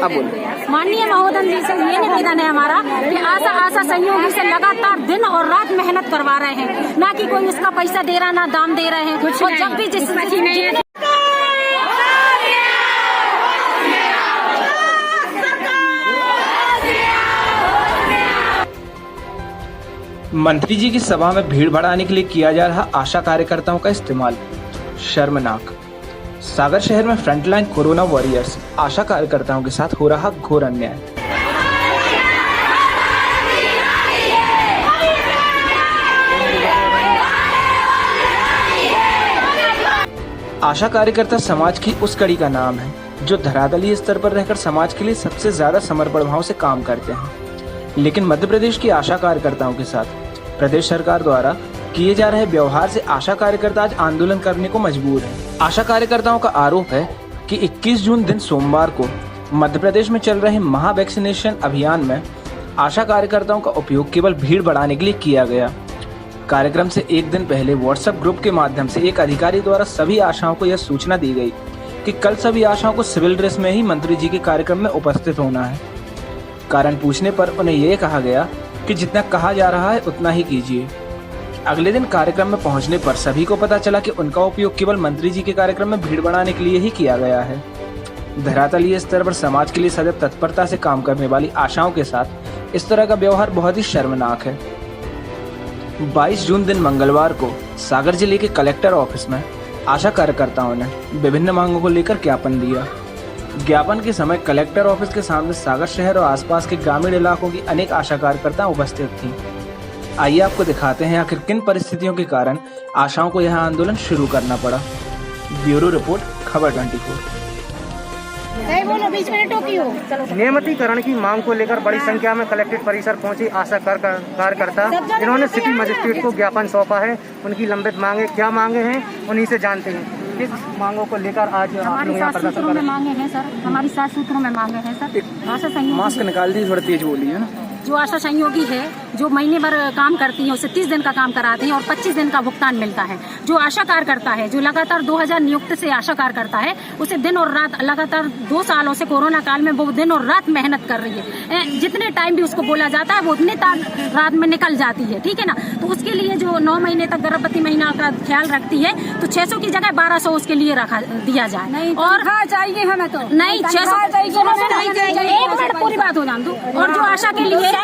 आप बोलिए। माननीय महोदय जी से ये निवेदन है हमारा कि आशा सहयोगी से लगातार दिन और रात मेहनत करवा रहे हैं, ना कि कोई उसका पैसा दे रहा, ना दाम दे रहे हैं। और जब भी जिस मंत्री जी की सभा में भीड़ बढ़ाने के लिए किया जा रहा आशा कार्यकर्ताओं का इस्तेमाल शर्मनाक। सागर शहर में फ्रंटलाइन कोरोना वॉरियर्स आशा कार्यकर्ताओं के साथ हो रहा घोर अन्याय। आशा कार्यकर्ता समाज की उस कड़ी का नाम है जो धरातलीय स्तर पर रहकर समाज के लिए सबसे ज्यादा समर्पण भाव से काम करते हैं। लेकिन मध्य प्रदेश की आशा कार्यकर्ताओं के साथ प्रदेश सरकार द्वारा किए जा रहे व्यवहार से आशा कार्यकर्ता आज आंदोलन करने को मजबूर है। आशा कार्यकर्ताओं का आरोप है कि 21 जून दिन सोमवार को मध्य प्रदेश में चल रहे महा वैक्सीनेशन अभियान में आशा कार्यकर्ताओं का उपयोग केवल भीड़ बढ़ाने के लिए किया गया। कार्यक्रम से एक दिन पहले व्हाट्सएप ग्रुप के माध्यम से एक अधिकारी द्वारा सभी आशाओं को यह सूचना दी गई कि कल सभी आशाओं को सिविल ड्रेस में ही मंत्री जी के कार्यक्रम में उपस्थित होना है। कारण पूछने पर उन्हें यह कहा गया कि जितना कहा जा रहा है उतना ही कीजिए। अगले दिन कार्यक्रम में पहुंचने पर सभी को पता चला कि उनका उपयोग केवल मंत्री जी के कार्यक्रम में भीड़ बढ़ाने के लिए ही किया गया है। धरातलीय स्तर पर समाज के लिए सदैव तत्परता से काम करने वाली आशाओं के साथ इस तरह का व्यवहार बहुत ही शर्मनाक है। 22 जून दिन मंगलवार को सागर जिले के कलेक्टर ऑफिस में आशा कार्यकर्ताओं ने विभिन्न मांगों को लेकर ज्ञापन दिया। ज्ञापन के समय कलेक्टर ऑफिस के सामने सागर शहर और आसपास के ग्रामीण इलाकों की अनेक आशा कार्यकर्ता उपस्थित थीं। आइए आपको दिखाते हैं आखिर किन परिस्थितियों के कारण आशाओं को यह आंदोलन शुरू करना पड़ा। ब्यूरो रिपोर्ट, खबर 24। नियमितीकरण की मांग को लेकर बड़ी संख्या में कलेक्ट्रेट परिसर पहुंची आशा कार्यकर्ता, जिन्होंने सिटी मजिस्ट्रेट को ज्ञापन सौंपा है। उनकी लंबित मांगे क्या मांगे हैं उन्हीं से जानते हैं। किस मांगों को लेकर आज हमारी 7 सूत्रों में मांगे हैं सर, हमारी 7 सूत्रों में मांगे हैं सर। आशा सहयोगी मास्क निकाल दी, थोड़ा तेज बोलिए है ना। जो आशा सहयोगी है, जो महीने भर काम करती है, उसे 30 दिन का काम कराते हैं और 25 दिन का भुगतान मिलता है। जो आशा कार्यकर्ता है, जो लगातार 2000 नियुक्त से आशा कार्यकर्ता है, उसे दिन और रात लगातार 2 सालों से कोरोना काल में वो दिन और रात मेहनत कर रही है। जितने टाइम भी उसको बोला जाता है वो उतने रात में निकल जाती है, ठीक है ना। तो उसके लिए जो 9 महीने तक गर्भवती महिला का ख्याल रखती है, तो 600 की जगह 1200 उसके लिए रखा दिया जाए। नहीं, और चाहिए हमें तो नहीं 600 एक मिनट पूरी बात हो जान दो। और जो आशा के लिए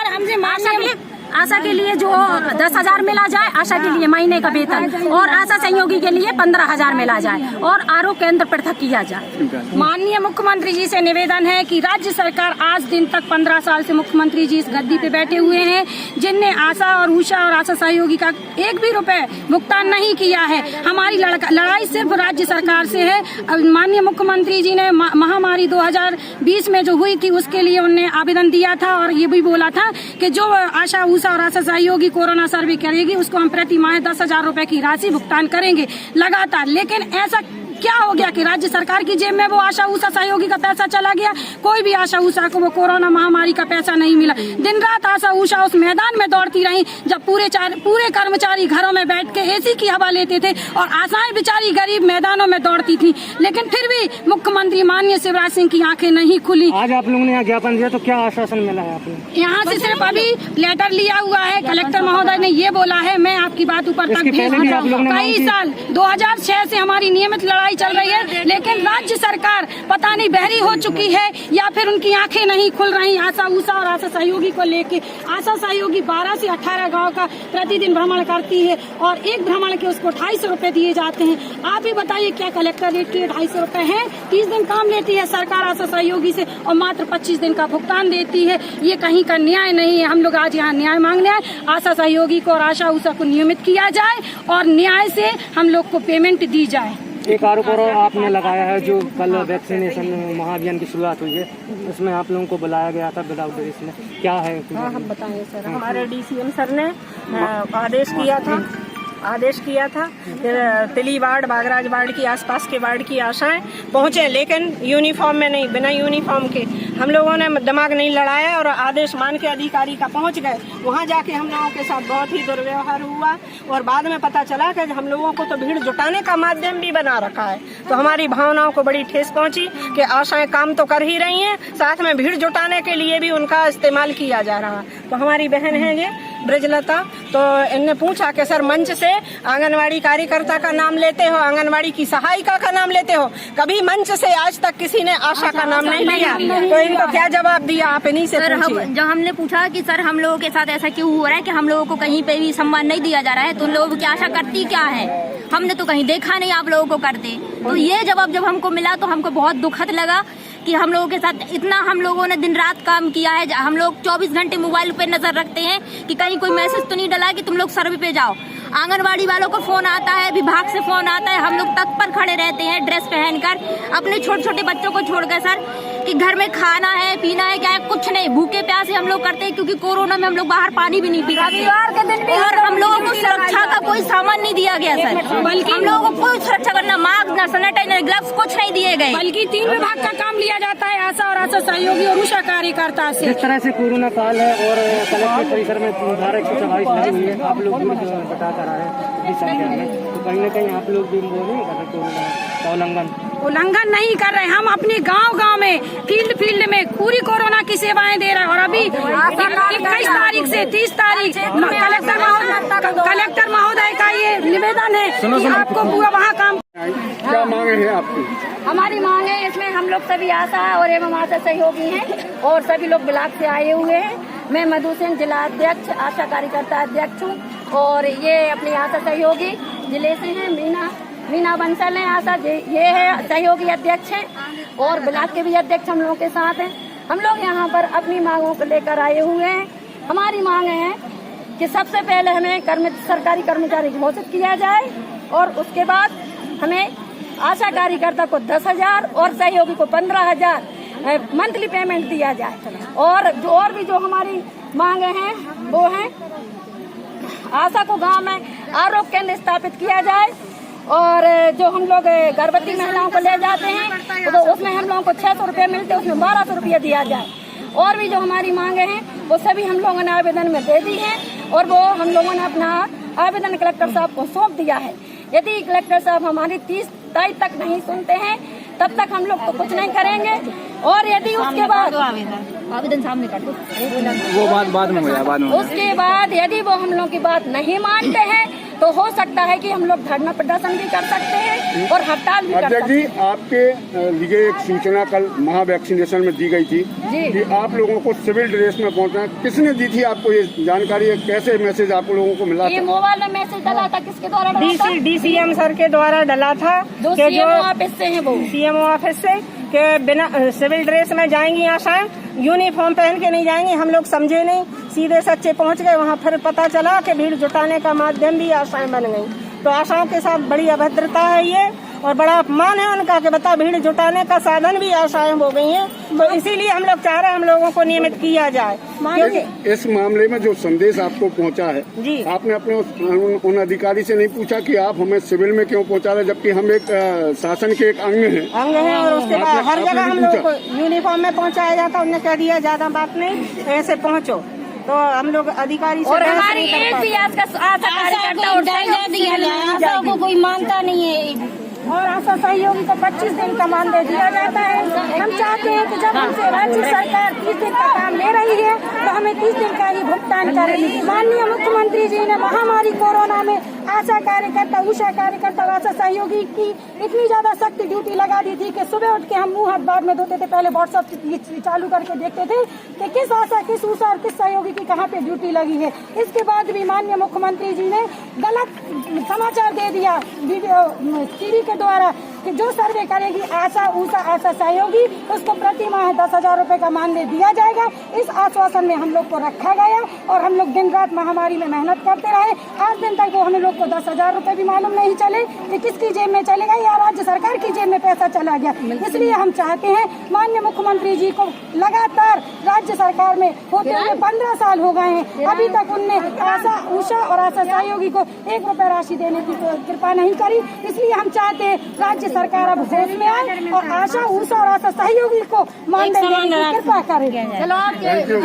आशा के लिए जो 10,000 मिला जाए, आशा के लिए महीने का वेतन, और आशा सहयोगी के लिए 15,000 मिला जाए, और आरोग्य केंद्र पृथक किया जाए। माननीय मुख्यमंत्री जी से निवेदन है कि राज्य सरकार आज दिन तक 15 साल से मुख्यमंत्री जी इस गद्दी पे बैठे हुए हैं, जिनने आशा और उषा और आशा सहयोगी का एक भी रुपए भुगतान नहीं किया है। हमारी लड़ाई सिर्फ राज्य सरकार से है। माननीय मुख्यमंत्री जी ने महामारी 2020 में जो हुई थी उसके लिए उन्हें आवेदन दिया था और ये भी बोला था कि जो आशा और आशा सहयोगी कोरोना सर्वे करेगी उसको हम प्रति माह 10,000 रुपए की राशि भुगतान करेंगे लगातार। लेकिन ऐसा क्या हो गया कि राज्य सरकार की जेब में वो आशा उषा सहयोगी का पैसा चला गया। कोई भी आशा उषा को वो कोरोना महामारी का पैसा नहीं मिला। दिन रात आशा उषा उस मैदान में दौड़ती रही, जब पूरे कर्मचारी घरों में बैठ के एसी की हवा लेते थे और आशाएं बेचारी गरीब मैदानों में दौड़ती थी। लेकिन फिर भी मुख्यमंत्री माननीय शिवराज सिंह की आंखें नहीं खुली। आज आप लोगों ने यहाँ ज्ञापन दिया तो क्या आश्वासन मिला है आपको? यहाँ से सिर्फ अभी लेटर लिया हुआ है। कलेक्टर महोदय ने ये बोला है, मैं आपकी बात ऊपर तक भेज दूंगा। कई साल 2006 से हमारी नियमित लड़ाई चल रही है, लेकिन राज्य सरकार पता नहीं बहरी हो चुकी है या फिर उनकी आंखें नहीं खुल रही आशा उषा और आशा सहयोगी को लेके। आशा सहयोगी 12 से 18 गांव का प्रतिदिन भ्रमण करती है और एक भ्रमण के उसको 250 रुपए दिए जाते हैं। आप ही बताइए क्या कलेक्टरेट के 250 रुपए है? 30 दिन काम लेती है सरकार आशा सहयोगी से और मात्र 25 दिन का भुगतान देती है। ये कहीं का न्याय नहीं है। हम लोग आज यहाँ न्याय मांगने आए। आशा सहयोगी को और आशा उषा को नियमित किया जाए और न्याय से हम लोग को पेमेंट दी जाए। एक आरोप और आपने लगाया है, जो कल वैक्सीनेशन महाअभियान की शुरुआत हुई है उसमें आप लोगों को बुलाया गया था विदाउट ड्रेस में, क्या है? हाँ, हम बताएं सर। हमारे DCM सर ने आदेश किया था तिली वार्ड, बागराज वार्ड की आसपास के वार्ड की आशाएं पहुंचे, लेकिन यूनिफॉर्म में नहीं, बिना यूनिफॉर्म के हम लोगों ने दिमाग नहीं लड़ाया और आदेश मान के अधिकारी का पहुंच गए। वहां जाके हम लोगों के साथ बहुत ही दुर्व्यवहार हुआ और बाद में पता चला कि हम लोगों को तो भीड़ जुटाने का माध्यम भी बना रखा है। तो हमारी भावनाओं को बड़ी ठेस पहुंची कि आशाएं काम तो कर ही रही हैं, साथ में भीड़ जुटाने के लिए भी उनका इस्तेमाल किया जा रहा है। तो हमारी बहन है ये ब्रजलता, तो इनने पूछा कि सर मंच से आंगनवाड़ी कार्यकर्ता का नाम लेते हो, आंगनवाड़ी की सहायिका का नाम लेते हो, कभी मंच से आज तक किसी ने आशा का नाम नहीं लिया। तो इनको क्या जवाब दिया आप इन्हीं से पूछिए। जब हमने पूछा कि सर हम लोगों के साथ ऐसा क्यों हो रहा है कि हम लोगों को कहीं पे भी सम्मान नहीं दिया जा रहा है, तो उन लोगों की आशा करती क्या है, हमने तो कहीं देखा नहीं आप लोगों को करते। तो ये जवाब जब हमको मिला तो हमको बहुत दुखद लगा कि हम लोगों के साथ इतना हम लोगों ने दिन रात काम किया है। हम लोग 24 घंटे मोबाइल पे नजर रखते हैं कि कहीं कोई मैसेज तो नहीं डला कि तुम लोग सर्वे पे जाओ। आंगनवाड़ी वालों को फोन आता है, विभाग से फोन आता है, हम लोग तत्पर खड़े रहते हैं ड्रेस पहनकर, अपने छोटे छोटे बच्चों को छोड़कर सर कि घर में खाना है पीना है क्या है, कुछ नहीं, भूखे प्यासे हम लोग करते हैं क्योंकि कोरोना में हम लोग बाहर पानी भी नहीं पी सकते और हम लोगों को सुरक्षा का कोई सामान नहीं दिया गया सर, बल्कि हम लोगों को कोई सुरक्षा करना, मास्क न सैनिटाइजर ग्लव्स कुछ नहीं दिए गए, बल्कि 3 विभाग का काम लिया जाता है, आशा और आशा सहयोगी और उषा कार्यकर्ता से। जिस तरह से कोरोना काल है और कलेक्ट्रेट परिसर में धारा 144 लगी हुई है, आप लोग बता कर रहे हैं इस संख्या में, तो कहीं न कहीं आप लोग भी नहीं कर रहे कोरोना का उल्लंघन नहीं कर रहे। हम अपने गांव में फील्ड में पूरी कोरोना की सेवाएं दे रहे हैं और अभी 21 तारीख से 30 तारीख कलेक्टर महोदय का ये निवेदन है कि आपको पूरा वहाँ काम। क्या मांगे हैं आपकी? हमारी मांग है, इसमें हम लोग सभी आशा और एवं आशा सहयोगी हैं और सभी लोग ब्लॉक से आए हुए हैं। मैं मधु सेन जिला अध्यक्ष, आशा कार्यकर्ता अध्यक्ष हूँ और ये अपनी आशा सहयोगी जिले से हैं, मीना बंसल है आशा, ये है सहयोगी अध्यक्ष हैं और ब्लॉक के भी अध्यक्ष हम लोगों के साथ हैं। हम लोग यहाँ पर अपनी मांगों को लेकर आए हुए हैं। हमारी मांग है कि सबसे पहले हमें सरकारी कर्मचारी घोषित किया जाए और उसके बाद हमें आशा कार्यकर्ता को 10,000 और सहयोगी को 15,000 मंथली पेमेंट दिया जाए और भी जो हमारी मांगे हैं वो है आशा को गांव में आरोग्य केंद्र स्थापित किया जाए और जो हम लोग गर्भवती महिलाओं को ले जाते हैं तो उसमें हम लोगों को 600 रुपये मिलते हैं, उसमें 1200 रुपये दिया जाए। और भी जो हमारी मांगे हैं वो सभी हम लोगों ने आवेदन में दे दी हैं और वो हम लोगों ने अपना आवेदन कलेक्टर साहब को सौंप दिया है। यदि कलेक्टर साहब हमारी 30 तारीख तक नहीं सुनते हैं तब तक हम लोग तो कुछ नहीं करेंगे और यदि उसके बाद आवेदन सामने कर दो, वो बाद में हो जाए, बाद में उसके बाद यदि वो हम लोग की बात नहीं मानते हैं तो हो सकता है कि हम लोग धरना प्रदर्शन भी कर सकते हैं और हड़ताल भी कर सकते हैं। जी, आपके लिए एक सूचना कल महा वैक्सीनेशन में दी गई थी कि आप लोगों को सिविल ड्रेस में पहुंचना, किसने दी थी आपको ये जानकारी? कैसे मैसेज आप लोगों को मिला? ये मोबाइल में मैसेज डला था, किसके द्वारा डला था? DCM सर के द्वारा डला था, जो CMO ऑफिस से है, वो CMO ऑफिस से के बिना सिविल ड्रेस में जाएंगी आशाएं, यूनिफॉर्म पहन के नहीं जाएंगी। हम लोग समझे नहीं, सीधे सच्चे पहुंच गए वहां, फिर पता चला कि भीड़ जुटाने का माध्यम भी आशाएं बन गई। तो आशाओं के साथ बड़ी अभद्रता है ये और बड़ा अपमान है उनका कि बता भीड़ जुटाने का साधन भी आशाएं हो गई हैं। तो इसीलिए हम लोग चाह रहे हैं हम लोगों को नियमित किया जाए। इस मामले में जो संदेश आपको पहुंचा है जी, आपने अपने उन अधिकारी से नहीं पूछा कि आप हमें सिविल में क्यों पहुंचा रहे, जबकि हम एक शासन के एक अंग हैं और उसके बाद हर जगह हम लोग को यूनिफॉर्म में पहुंचाया जाता। उन्होंने कह दिया ज्यादा बात नहीं, ऐसे पहुँचो। तो हम लोग अधिकारी और हमारी एक भी आशा कार्यकर्ता को कोई मानता नहीं है और आशा सहयोगी को 25 दिन का मानदेय दिया जाता है। हम चाहते हैं कि जब हमसे राज्य सरकार 30 दिन का काम ले रही है तो हमें 30 दिन का ही भुगतान करें। माननीय मुख्यमंत्री जी ने महामारी कोरोना में आशा कार्यकर्ता, उषा कार्यकर्ता, आशा सहयोगी की इतनी ज्यादा सख्त ड्यूटी लगा दी थी कि सुबह उठ के हम मुंह हाथ बाद में धोते थे, पहले व्हाट्सएप चालू करके देखते थे कि किस आशा, किस उषा और किस सहयोगी की कहाँ पे ड्यूटी लगी है। इसके बाद भी माननीय मुख्यमंत्री जी ने गलत समाचार दे दिया टीवी के द्वारा कि जो सर्वे करेगी आशा, उषा, आशा सहयोगी, उसको प्रति माह 10,000 रुपए का मानदेय दिया जाएगा। इस आश्वासन में हम लोग को रखा गया और हम लोग दिन रात महामारी में मेहनत करते रहे। आज दिन तक वो हम लोग को 10,000 रुपए भी मालूम नहीं चले कि किसकी जेब में चलेगा या राज्य सरकार की जेब में पैसा चला गया। इसलिए हम चाहते हैं माननीय मुख्यमंत्री जी को लगातार राज्य सरकार में होते हुए 15 साल हो गए हैं, अभी तक उनने आशा, उषा और आशा सहयोगी को 1 रुपया राशि देने की कृपा नहीं करी। इसलिए हम चाहते हैं राज्य सरकार अब होश में आए और आशा, उषा और आशा सहयोगी को मान देंगे, कृपा करें। Thank you.